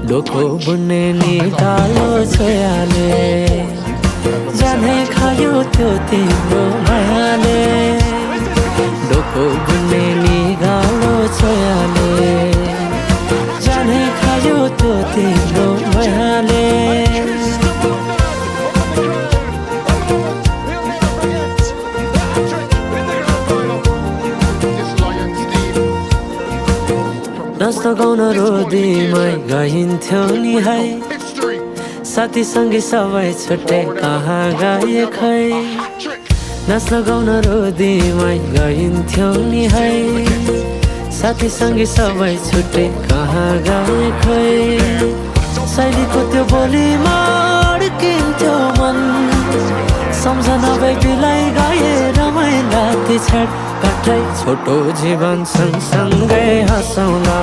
डोको बुन्ने निकालो छोयाले जाने खायो त्यो तिम्रो मायाले डोको बुन्ने निकालो छोयाले जाने खायो त्यो तिम्रो मायाले नाच्न गाउन रोदीमै गइन्थ्यो नि है साथीसँगै सबै छुट्टै कहाँ गए खै नाच्न गाउन रोदीमै गइन्थ्यो नि है साथीसँगै सबै छुट्टै कहाँ गए खै शैलीको त्यो बोलीमा अड्किन्थ्यो मन सम्झना बेबीलाई गाए रमाइला ती छाड काट्दै छोटो जीवन सँगसँगै हँसाउला